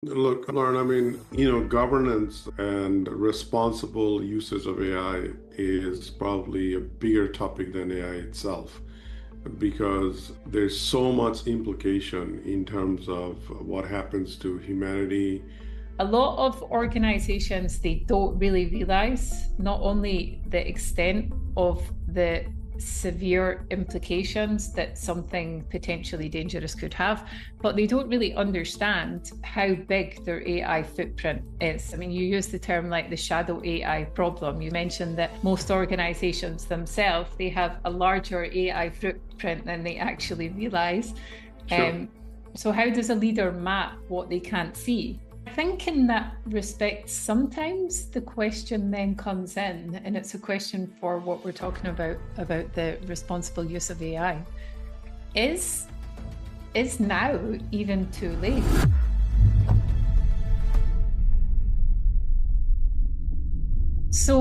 Look, Lauren, I mean, governance and responsible usage of AI is probably a bigger topic than AI itself because there's so much implication in terms of what happens to humanity. A lot of organizations, they don't really realize not only the extent of the severe implications that something potentially dangerous could have, but they don't really understand how big their AI footprint is. I mean, you use the term like the shadow AI problem. You mentioned that most organizations themselves, they have a larger AI footprint than they actually realize. Sure. Um, so how does a leader map what they can't see? I think in that respect, sometimes the question then comes in, and it's a question for what we're talking about the responsible use of AI. Is now even too late? So